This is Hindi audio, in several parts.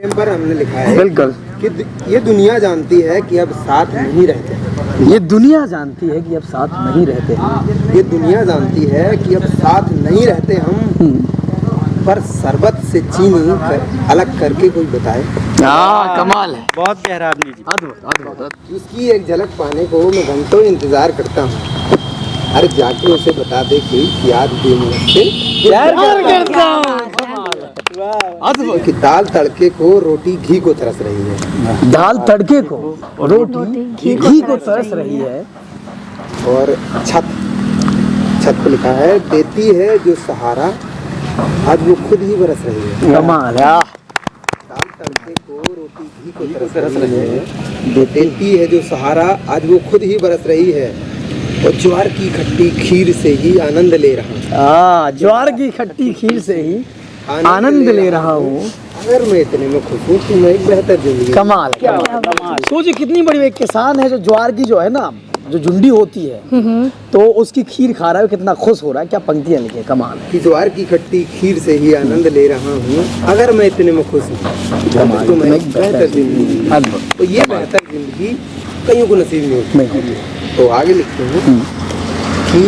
पर हमने लिखा है बिल्कुल कि ये दुनिया जानती है कि अब साथ नहीं रहते हैं। ये दुनिया जानती है कि अब साथ नहीं रहते हैं। ये दुनिया जानती है कि अब साथ नहीं रहते हम, पर शरबत से चीनी अलग करके कोई बताए। कमाल है, बहुत गहरा आदमी जी। अद्भुत। उसकी एक झलक पाने को मैं घंटों इंतजार करता हूँ। अरे जाके उसे बता दे कि याद दे मुझसे प्यार करता हूँ। अद्भुत। कि दाल तड़के को रोटी घी को तरस रही है। दाल तड़के को रोटी घी को तरस रही है। और छत पे लिखा है, देती है जो सहारा आज वो खुद ही बरस रही है। कमाल है। दाल तड़के को रोटी घी को तरस रही है। देती है जो सहारा आज वो खुद ही बरस रही है। और ज्वार की खट्टी खीर से ही आनंद ले रहा हूँ। ज्वार की खट्टी खीर से ही आनंद ले रहा हूँ। अगर मैं इतने में खुश हूँ तो मैं एक बेहतर जिंदगी। कमाल सोचिए कितनी बड़ी एक किसान है जो ज्वार की जो है ना जो झुंडी होती है तो उसकी खीर खा रहा है, कितना खुश हो रहा है। क्या पंक्तियां लिखी, कमाल है। कि ज्वार की खट्टी खीर से ही आनंद ले रहा हूँ। अगर मैं इतने में खुश हूँ तो मैं एक बेहतर जिंदगी। अद्भुत। तो ये बेहतर जिंदगी कईयों को नसीब नहीं होती। तो आगे लिखते हैं कि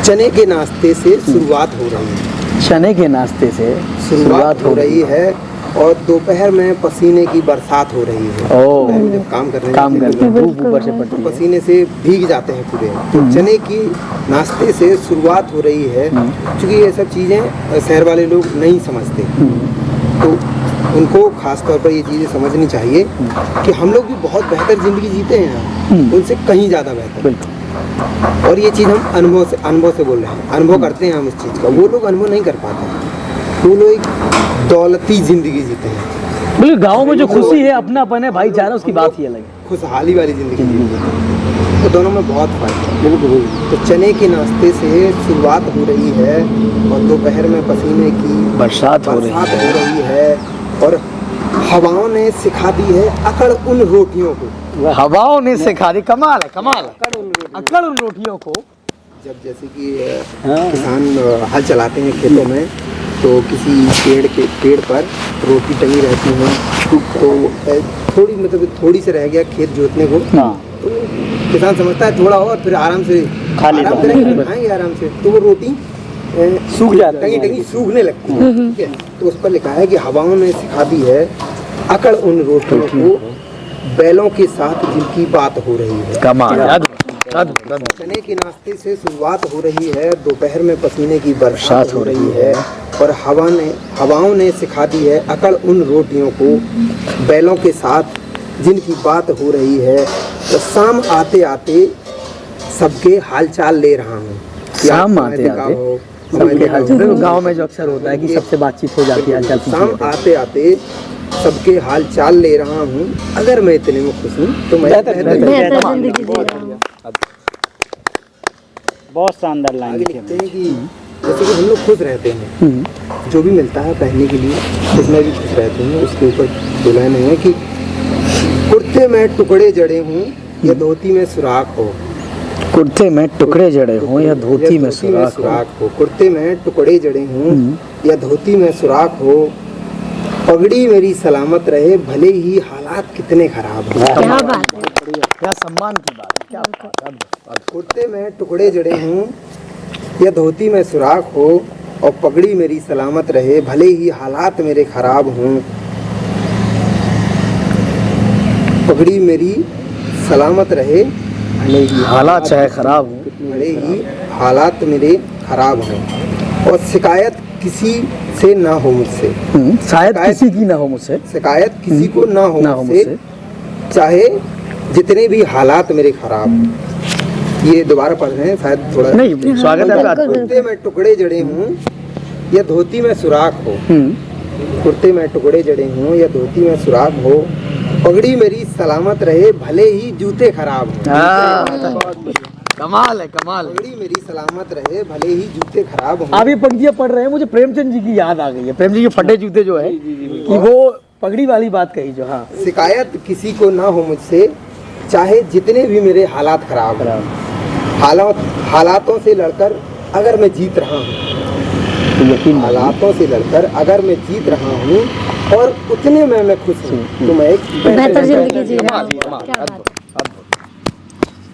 चने के नाश्ते से शुरुआत हो रही है। चने के नाश्ते से शुरुआत हो रही है और दोपहर में पसीने की बरसात हो रही है। जब काम कर रहे हैं धूप ऊपर से पड़ती है, पसीने से भीग जाते हैं पूरे। तो चने की नाश्ते से शुरुआत हो रही है। क्योंकि ये सब चीज़ें शहर वाले लोग नहीं समझते, तो उनको खास तौर पर ये चीज़ें समझनी चाहिए कि हम लोग भी बहुत बेहतर ज़िंदगी जीते हैं, उनसे कहीं ज़्यादा बेहतर। और ये चीज़ हम अनुभव से बोल रहे हैं, अनुभव करते हैं हम इस चीज़ का। वो लोग अनुभव नहीं कर पाते, वो लोग एक दौलती ज़िंदगी जीते हैं। बिल्कुल। गाँव में जो खुशी है, अपनापन है, भाईचारा, उसकी बात ही अलग है। खुशहाली वाली ज़िंदगी जीते हैं। तो दोनों में बहुत फ़र्क है। बिल्कुल। तो चने के नाश्ते से शुरुआत हो रही है और दोपहर में पसीने की बरसात हो रही है। और हवाओं ने सिखा दी है अकड़ उन रोटियों को। हवाओं ने सिखा दी। कमाल है, कमाल है। अकड़ उन रोटियों को। जब जैसे कि किसान हल चलाते हैं खेतों में, तो किसी पेड़ पर रोटी टंगी रहती है, तो थोड़ी से रह गया खेत जोतने को, तो किसान समझता है थोड़ा और फिर आराम से खाएंगे आराम से, तो वो रोटी सूख जाती है, टंगी सूखने लगती है। ठीक है, तो उस पर लिखा है कि हवाओं ने सिखा दी है अकड़ उन रोटियों को, बैलों के साथ जिनकी बात हो रही है। कमाल। चने के नाश्ते से शुरुआत हो रही है, दोपहर में पसीने की बरसात हो रही है। और हवाओं ने सिखा दी है अकड़ उन रोटियों को, बैलों के साथ जिनकी बात हो रही है। तो शाम आते आते सबके हालचाल ले रहा हूँ। शाम आते आते सबके हालचाल, गाँव में जो अक्सर होता है कि सबसे बातचीत हो जाती है। शाम आते आते सबके हाल चाल ले रहा हूँ। अगर मैं इतने में खुश हूँ तो मैं बेहतर जिंदगी जी रहा हूँ। बहुत शानदार लाइन लिखी है। लिखते हैं कि जैसे कि हम लोग खुश रहते हैं, जो भी मिलता है पहनने के लिए उसमें भी खुश रहते हैं। उसके ऊपर दो लाइन है कि कुर्ते में टुकड़े जड़े हूँ या धोती में सुराख हो। कुर्ते में टुकड़े जड़े हों या धोती में सुराख हो। कुर्ते में टुकड़े जड़े हूँ या धोती में सुराख हो। पगड़ी मेरी सलामत रहे भले ही हालात कितने खराब हो। क्या बात है, क्या सम्मान की बात है, क्या बात है। कुर्ते में टुकड़े जड़े हूँ या धोती में सुराख हो। और पगड़ी मेरी सलामत रहे भले ही हालात मेरे खराब हों। पगड़ी मेरी सलामत रहे भले ही हालात चाहे खराब हो, भले ही हालात मेरे खराब हों। और शिकायत किसी से ना हो मुझसे, शायद किसी की ना हो मुझसे, शिकायत किसी को ना हो मुझसे, चाहे जितने भी हालात मेरे खराब हों। ये दोबारा पढ़ रहे हैं शायद थोड़ा नहीं, स्वागत है आपका। कुर्ते में टुकड़े जड़े हूँ या धोती में सुराख हो। कुर्ते में टुकड़े जड़े हूँ या धोती में सुराख हो। पगड़ी मेरी सलामत रहे भले ही जूते खराब हो। कमाल है, कमाल। पगड़ी मेरी सलामत रहे भले ही जूते खराब हो। आप ये पंक्तियां पढ़ रहे हैं, मुझे प्रेमचंद जी की याद आ गई है। प्रेम जी के फटे जूते जो है कि वो पगड़ी वाली बात कही जो। हाँ, शिकायत किसी को ना हो मुझसे, चाहे जितने भी मेरे हालात खराब हो। हालातों से लड़कर अगर मैं जीत रहा हूँ, हालातों से लड़कर अगर मैं जीत रहा हूँ, और उतने में मैं खुश हूँ तो मैं एक बेहतर जिंदगी जी रहा हूँ। कमाल, क्या बात है।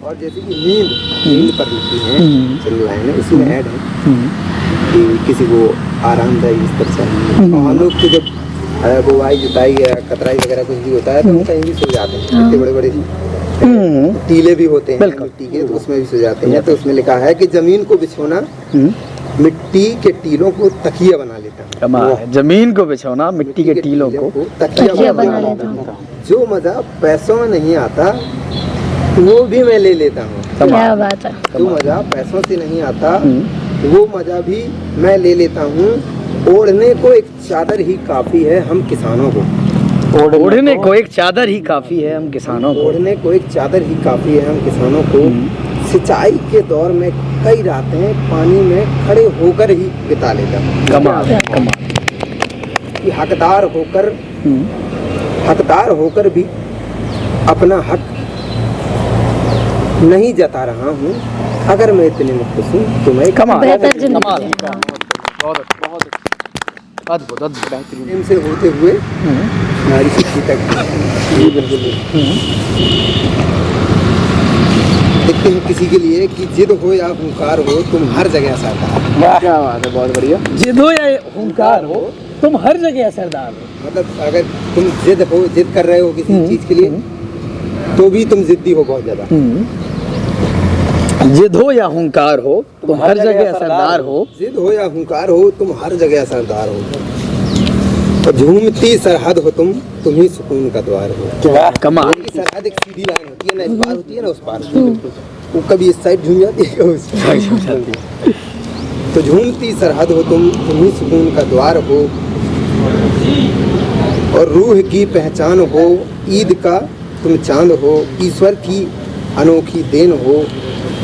और जैसे कि नींद पर लिखी है चल रहा है ना, इसमें ऐड है कि किसी को आरामदायी बिस्तर चाहिए। और हम लोग तो जब बुआई जुताई या कतराई वगैरह कुछ भी होता है तो हम कहीं भी सो जाते हैं। इतने बड़े बड़े टीले भी होते हैं मिट्टी के, तो उसमें भी सो जाते हैं। तो उसमें लिखा है कि जमीन को बिछोना मिट्टी के टीलों को तकिया बना लेता है। कमाल है। जमीन को बिछोना मिट्टी के टीलों को तकिया बना लेता हूँ। जो मजा पैसों में नहीं आता वो भी मैं ले लेता हूँ। क्या बात है। जो मजा पैसों से नहीं आता वो मजा भी मैं ले लेता हूँ। ओढ़ने को एक चादर ही काफी है हम किसानों को। ओढ़ने को एक चादर ही काफी है हम किसानों को। ओढ़ने को एक चादर ही काफी है हम किसानों को। सिंचाई के दौर में कई रातें पानी में खड़े होकर ही बिता लेता हूँ। कमाल है, कमाल। कि हकदार होकर भी अपना हक नहीं जता रहा हूँ। अगर मैं इतने में खुश हूँ तो मैं कमाल, बेहतर जिंदगी कमाल। जी रहा हूँ। बहुत अद्भुत, अद्भुत। प्रेम से होते हुए नारी शक्ति तक। जी बिल्कुल। देखते हैं किसी के लिए कि जिद हो या हुंकार हो तुम हर जगह सरदार। क्या बात है, बहुत बढ़िया। जिद हो या हुंकार हो तुम हर जगह सरदार हो। मतलब अगर तुम जिद कर रहे हो किसी चीज के लिए तो भी तुम जिद्दी हो बहुत ज्यादा। जिद हो या हुंकार हो तुम हर जगह सरदार हो। जिद हो या हुंकार हो तुम हर जगह सरदार हो। और झूमती सरहद हो तुम ही सुकून का द्वार हो। कमाल। की सरहद एक सीधी लाइन होती है ना, इस पार होती है ना उस पार। वो कभी इस साइड झूम जाती है कभी उस साइड। तो झूमती सरहद हो तुम ही सुकून का द्वार हो। और रूह की पहचान हो ईद का तुम चांद हो। ईश्वर की अनोखी देन हो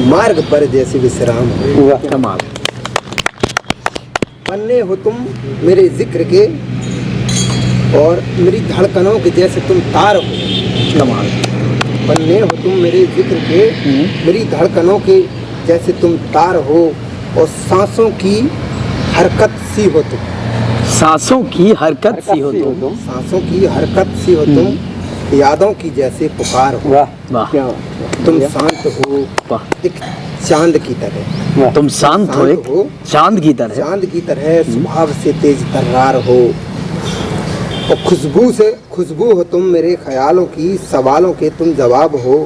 मार्ग पर जैसे विश्राम हो। कमाल। पन्ने हो तुम मेरे जिक्र के और मेरी धड़कनों के जैसे तुम तार हो। कमाल। पन्ने हो तुम मेरे जिक्र के मेरी धड़कनों के जैसे तुम तार हो। और सांसों की हरकत सी हो तुम। सांसों की हरकत सी हो तुम। सांसों की हरकत सी हो तुम। यादों की जैसे पुकार हो। वाह। तुम शांत हो वाह। एक चांद की तरह। तुम शांत हो एक चांद की तरह। चांद की तरह स्वभाव से तेज तर्रार हो। और खुशबू हो तुम मेरे ख्यालों की सवालों के तुम जवाब हो।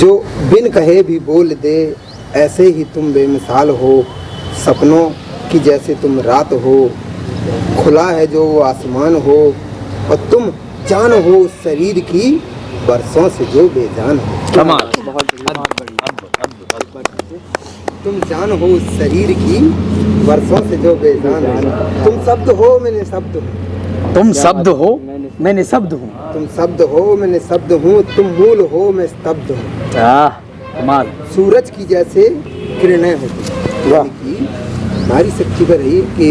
जो बिन कहे भी बोल दे ऐसे ही तुम बेमिसाल हो। सपनों की जैसे तुम रात हो। खुला है जो वो आसमान हो। और तुम जान हो उस शरीर की बरसों से जो बेजान हो। कमाल। तुम जान हो उस शरीर की बरसों से जो बेजान हो। तुम शब्द हो मैंने शब्द हूँ। तुम शब्द हो मैंने शब्द हूँ। तुम शब्द हो मैंने शब्द हूँ। तुम मूल हो मैं स्तब्ध हूँ। कमाल। सूरज की जैसे किरणें होती हैं कि नारी शक्ति पर ही कि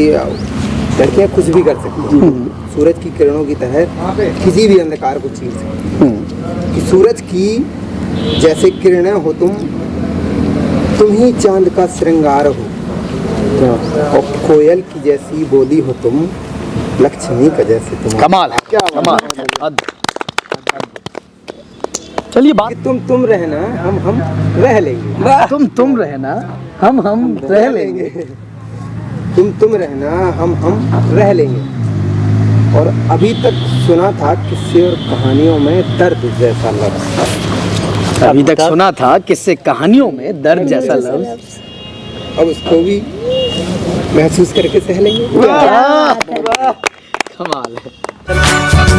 लड़कियाँ कुछ भी कर सकती हैं। सूरज की किरणों की तरह किसी भी अंधकार को चीर सकती हैं। कि सूरज की जैसे किरणें हो तुम ही चांद का श्रृंगार हो। और कोयल की जैसी बोली हो तुम लक्ष्मी का जैसे तुम। कमाल। कमाल। चलिए बात। कि तुम रहना हम रह लेंगे। तुम रहना हम रह लेंगे। तुम रहना हम रह लेंगे। और अभी तक सुना था किस्से और कहानियों में दर्द जैसा लफ्ज़। अभी तक सुना था किससे कहानियों में दर्द जैसा लफ्ज़। अब उसको भी महसूस करके सह लेंगे। कमाल है।